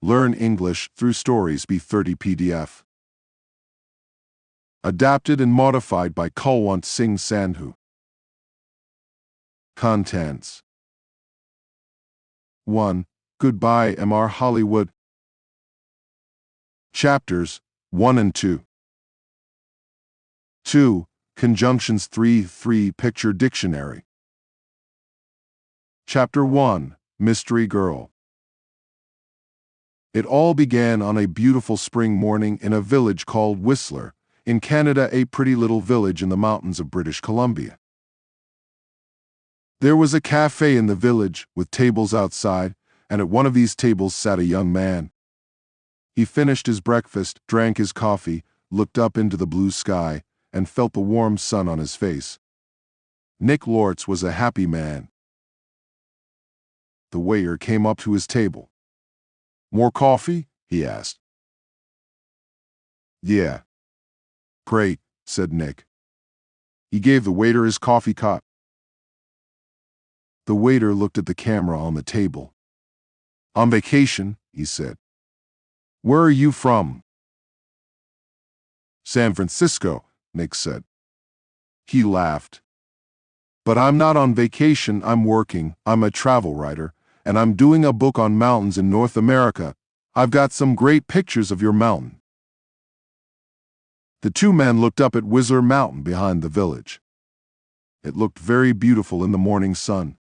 Learn English through Stories B30 PDF. Adapted and modified by Kulwant Singh Sandhu. Contents 1. Goodbye Mr. Hollywood. Chapters 1 and 2. 2. Conjunctions 3 Picture Dictionary. Chapter 1. Mystery Girl. It all began on a beautiful spring morning in a village called Whistler, in Canada, a pretty little village in the mountains of British Columbia. There was a cafe in the village with tables outside, and at one of these tables sat a young man. He finished his breakfast, drank his coffee, looked up into the blue sky, and felt the warm sun on his face. Nick Lortz was a happy man. The waiter came up to his table. "More coffee?" he asked. "Yeah." "Great," said Nick. He gave the waiter his coffee cup. The waiter looked at the camera on the table. "On vacation," he said. "Where are you from?" "San Francisco," Nick said. He laughed. "But I'm not on vacation, I'm working. I'm a travel writer, and I'm doing a book on mountains in North America. I've got some great pictures of your mountain." The two men looked up at Whistler Mountain behind the village. It looked very beautiful in the morning sun.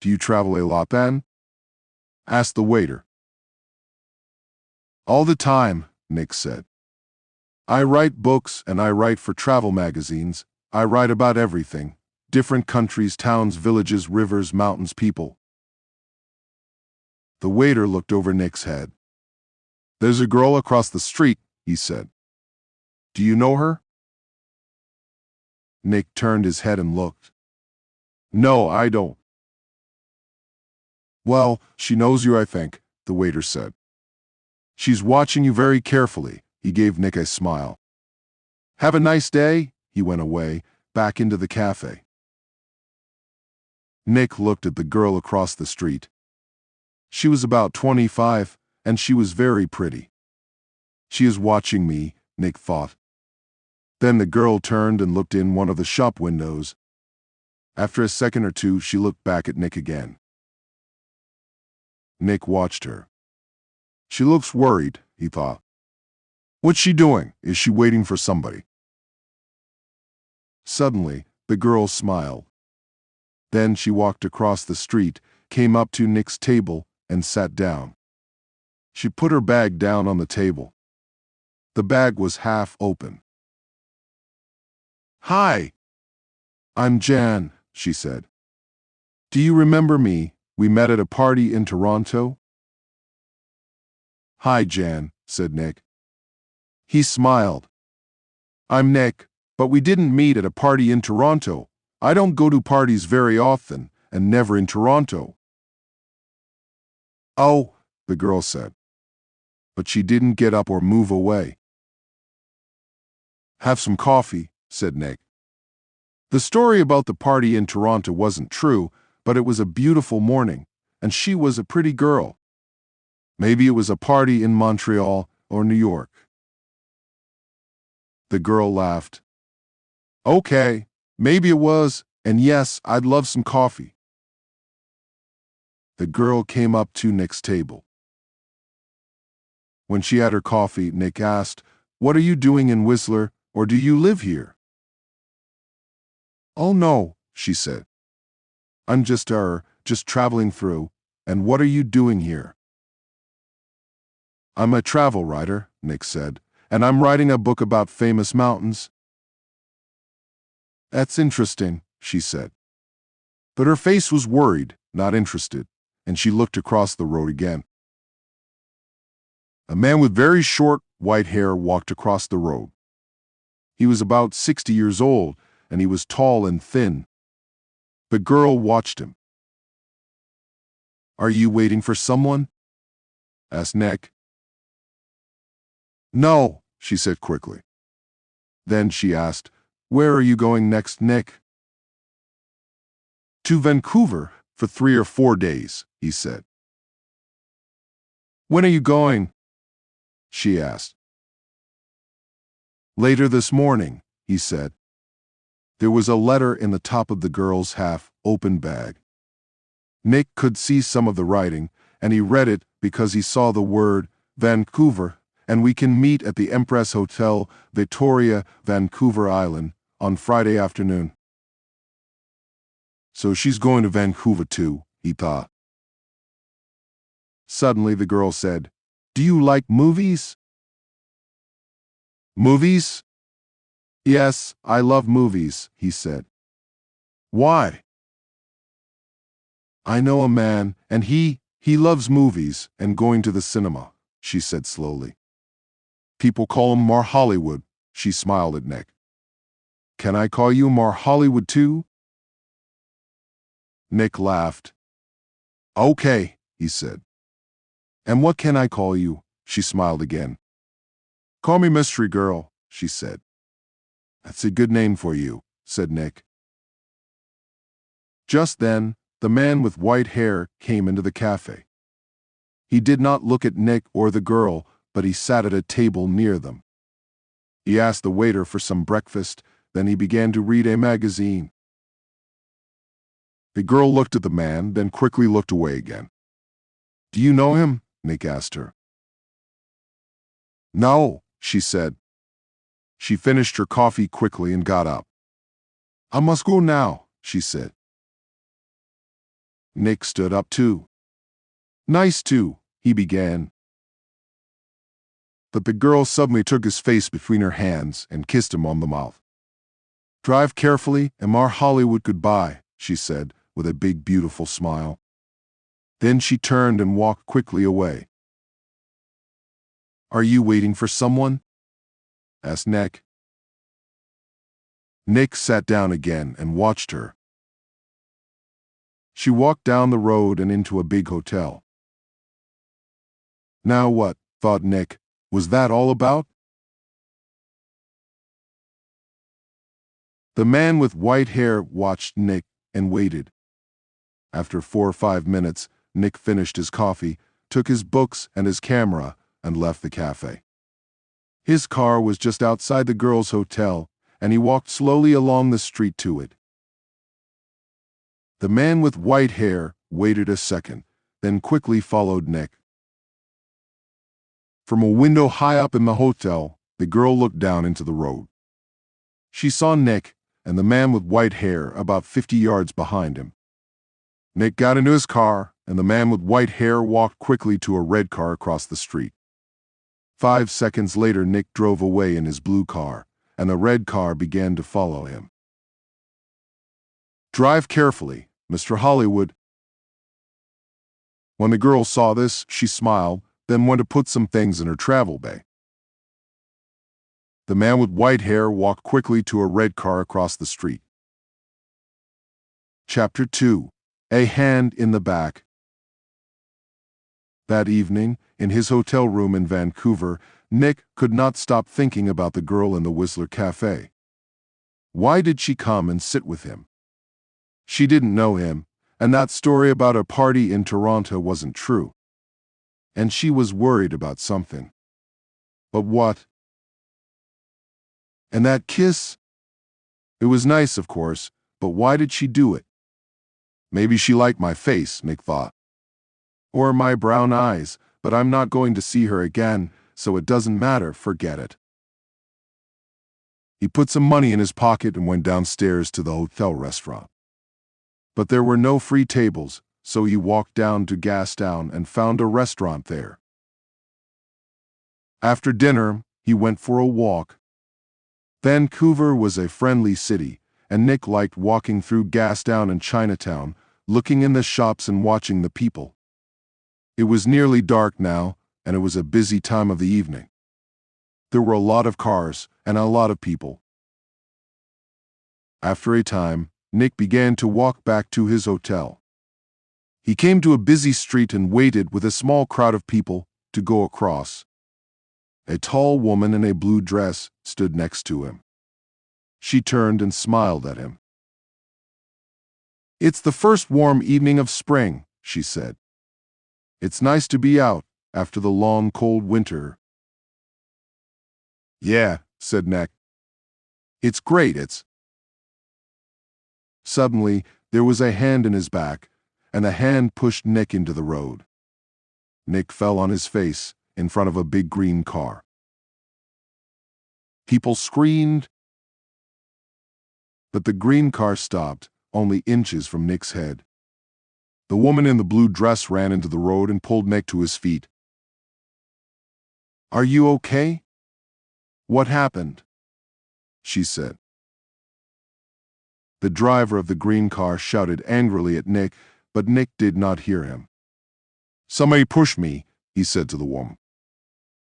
"Do you travel a lot then?" asked the waiter. "All the time," Nick said. "I write books and I write for travel magazines. I write about everything. Different countries, towns, villages, rivers, mountains, people." The waiter looked over Nick's head. "There's a girl across the street," he said. "Do you know her?" Nick turned his head and looked. "No, I don't." "Well, she knows you, I think," the waiter said. "She's watching you very carefully." He gave Nick a smile. "Have a nice day." He went away, back into the cafe. Nick looked at the girl across the street. She was about 25, and she was very pretty. "She is watching me," Nick thought. Then the girl turned and looked in one of the shop windows. After a second or two, she looked back at Nick again. Nick watched her. "She looks worried," he thought. "What's she doing? Is she waiting for somebody?" Suddenly, the girl smiled. Then she walked across the street, came up to Nick's table, and sat down. She put her bag down on the table. The bag was half open. "Hi. I'm Jan," she said. "Do you remember me? We met at a party in Toronto." "Hi, Jan," said Nick. He smiled. "I'm Nick, but we didn't meet at a party in Toronto. I don't go to parties very often, and never in Toronto." "Oh," the girl said. But she didn't get up or move away. "Have some coffee," said Nick. The story about the party in Toronto wasn't true, but it was a beautiful morning, and she was a pretty girl. Maybe it was a party in Montreal or New York. The girl laughed. "Okay, maybe it was, and yes, I'd love some coffee." The girl came up to Nick's table. When she had her coffee, Nick asked, "What are you doing in Whistler, or do you live here?" "Oh no," she said. I'm just traveling through, and what are you doing here?" "I'm a travel writer," Nick said, "and I'm writing a book about famous mountains." "That's interesting," she said. But her face was worried, not interested, and she looked across the road again. A man with very short, white hair walked across the road. He was about 60 years old, and he was tall and thin. The girl watched him. "Are you waiting for someone?" asked Nick. "No," she said quickly. Then she asked, "Where are you going next, Nick?" "To Vancouver for 3 or 4 days," he said. When are you going? She asked. Later this morning, he said. There was a letter in the top of the girl's half-open bag. Nick could see some of the writing, and he read it because he saw the word Vancouver, and we can meet at the Empress Hotel, Victoria, Vancouver Island, on Friday afternoon. So she's going to Vancouver too, he thought. Suddenly the girl said, Do you like movies? Movies? Yes, I love movies, he said. Why? I know a man, and he loves movies and going to the cinema, she said slowly. People call him Mar Hollywood, she smiled at Nick. Can I call you Mar Hollywood too? Nick laughed. Okay, he said. And what can I call you? She smiled again. Call me Mystery Girl, she said. That's a good name for you, said Nick. Just then, the man with white hair came into the cafe. He did not look at Nick or the girl, but he sat at a table near them. He asked the waiter for some breakfast, then he began to read a magazine. The girl looked at the man, then quickly looked away again. Do you know him? Nick asked her. No, she said. She finished her coffee quickly and got up. I must go now, she said. Nick stood up too. Nice too, he began. But the girl suddenly took his face between her hands and kissed him on the mouth. Drive carefully, and Mar Hollywood goodbye, she said, with a big, beautiful smile. Then she turned and walked quickly away. Are you waiting for someone? Asked Nick. Nick sat down again and watched her. She walked down the road and into a big hotel. Now what, thought Nick, was that all about? The man with white hair watched Nick and waited. After 4 or 5 minutes, Nick finished his coffee, took his books and his camera, and left the cafe. His car was just outside the girl's hotel, and he walked slowly along the street to it. The man with white hair waited a second, then quickly followed Nick. From a window high up in the hotel, the girl looked down into the road. She saw Nick and the man with white hair about 50 yards behind him. Nick got into his car, and the man with white hair walked quickly to a red car across the street. 5 seconds later, Nick drove away in his blue car, and the red car began to follow him. Drive carefully, Mr. Hollywood. When the girl saw this, she smiled, then went to put some things in her travel bag. The man with white hair walked quickly to a red car across the street. Chapter 2. A Hand in the Back. That evening, in his hotel room in Vancouver, Nick could not stop thinking about the girl in the Whistler Cafe. Why did she come and sit with him? She didn't know him, and that story about a party in Toronto wasn't true. And she was worried about something. But what? And that kiss? It was nice, of course, but why did she do it? Maybe she liked my face, Nick thought. Or my brown eyes, but I'm not going to see her again, so it doesn't matter, forget it. He put some money in his pocket and went downstairs to the hotel restaurant. But there were no free tables, so he walked down to Gastown and found a restaurant there. After dinner, he went for a walk. Vancouver was a friendly city, and Nick liked walking through Gastown and Chinatown, looking in the shops and watching the people. It was nearly dark now, and it was a busy time of the evening. There were a lot of cars and a lot of people. After a time, Nick began to walk back to his hotel. He came to a busy street and waited with a small crowd of people to go across. A tall woman in a blue dress stood next to him. She turned and smiled at him. It's the first warm evening of spring, she said. It's nice to be out, after the long, cold winter. Yeah, said Nick. It's great, it's. Suddenly, there was a hand in his back, and the hand pushed Nick into the road. Nick fell on his face in front of a big green car. People screamed, but the green car stopped, only inches from Nick's head. The woman in the blue dress ran into the road and pulled Nick to his feet. Are you okay? What happened? She said. The driver of the green car shouted angrily at Nick, but Nick did not hear him. Somebody pushed me, he said to the woman.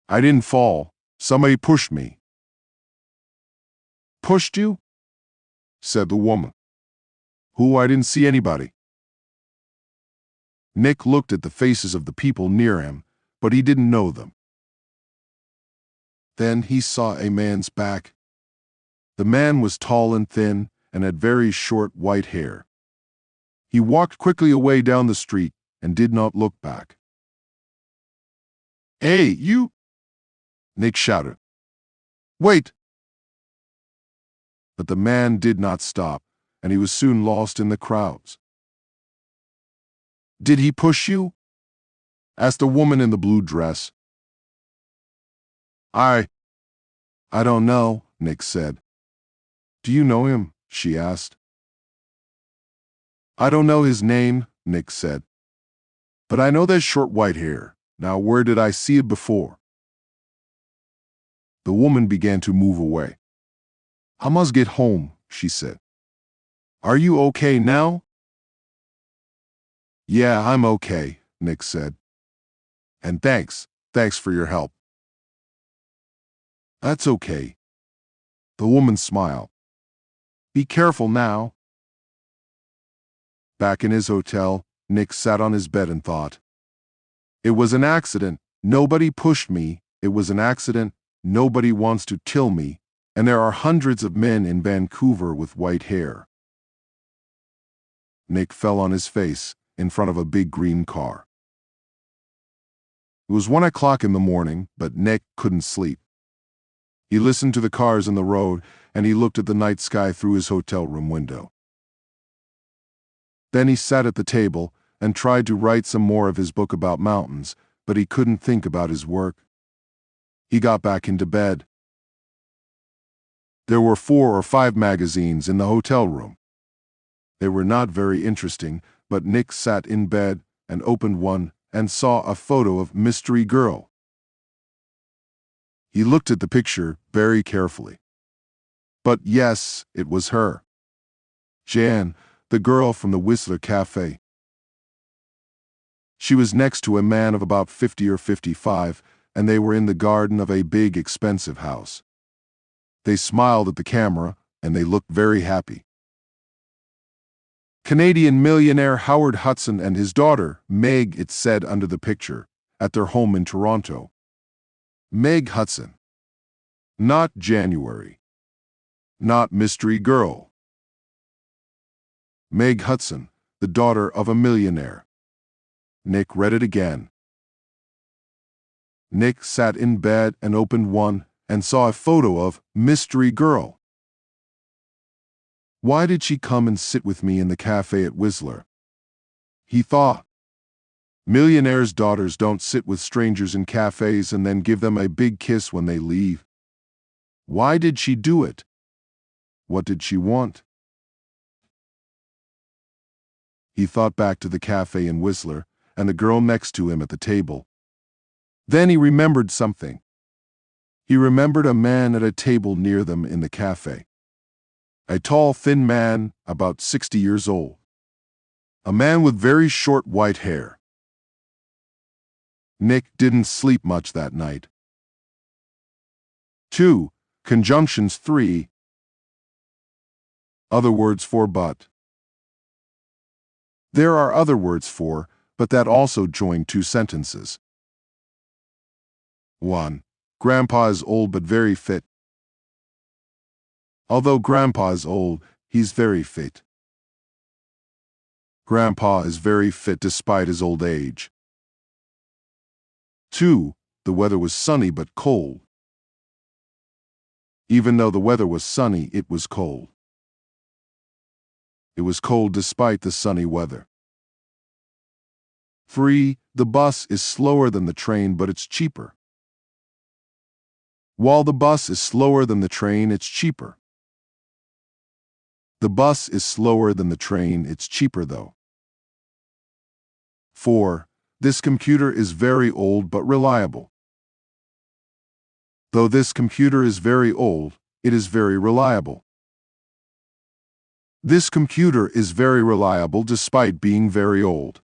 I didn't fall. Somebody pushed me. Pushed you? Said the woman. Who? I didn't see anybody. Nick looked at the faces of the people near him, but he didn't know them. Then he saw a man's back. The man was tall and thin and had very short white hair. He walked quickly away down the street and did not look back. Hey, you! Nick shouted. Wait! But the man did not stop, and he was soon lost in the crowds. Did he push you? Asked the woman in the blue dress. I don't know, Nick said. Do you know him? She asked. I don't know his name, Nick said. But I know that short white hair. Now where did I see it before? The woman began to move away. I must get home, she said. Are you okay now? Yeah, I'm okay, Nick said. And thanks for your help. That's okay. The woman smiled. Be careful now. Back in his hotel, Nick sat on his bed and thought. It was an accident. Nobody pushed me. It was an accident. Nobody wants to kill me. And there are hundreds of men in Vancouver with white hair. Nick fell on his face in front of a big green car. It was 1 o'clock in the morning, but Nick couldn't sleep. He listened to the cars on the road, and he looked at the night sky through his hotel room window. Then he sat at the table and tried to write some more of his book about mountains, but he couldn't think about his work. He got back into bed. There were 4 or 5 magazines in the hotel room. They were not very interesting, but Nick sat in bed and opened one and saw a photo of Mystery Girl. He looked at the picture very carefully. But yes, it was her. Jan, the girl from the Whistler Cafe. She was next to a man of about 50 or 55, and they were in the garden of a big, expensive house. They smiled at the camera, and they looked very happy. Canadian millionaire Howard Hudson and his daughter, Meg, it said under the picture, at their home in Toronto. Meg Hudson. Not January. Not Mystery Girl. Meg Hudson, the daughter of a millionaire. Nick read it again. Nick sat in bed and opened one and saw a photo of Mystery Girl. Why did she come and sit with me in the cafe at Whistler? He thought. Millionaires' daughters don't sit with strangers in cafes and then give them a big kiss when they leave. Why did she do it? What did she want? He thought back to the cafe in Whistler and the girl next to him at the table. Then he remembered something. He remembered a man at a table near them in the cafe. A tall, thin man, about 60 years old. A man with very short white hair. Nick didn't sleep much that night. 2. Conjunctions 3. Other words for but. There are other words for, but that also join 2 sentences. 1. Grandpa is old but very fit. Although Grandpa is old, he's very fit. Grandpa is very fit despite his old age. 2. The weather was sunny but cold. Even though the weather was sunny, it was cold. It was cold despite the sunny weather. 3. The bus is slower than the train, but it's cheaper. While the bus is slower than the train, it's cheaper. The bus is slower than the train, it's cheaper though. 4. This computer is very old but reliable. Though this computer is very old, it is very reliable. This computer is very reliable despite being very old.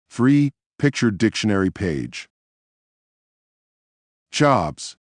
3. Picture dictionary page. Jobs.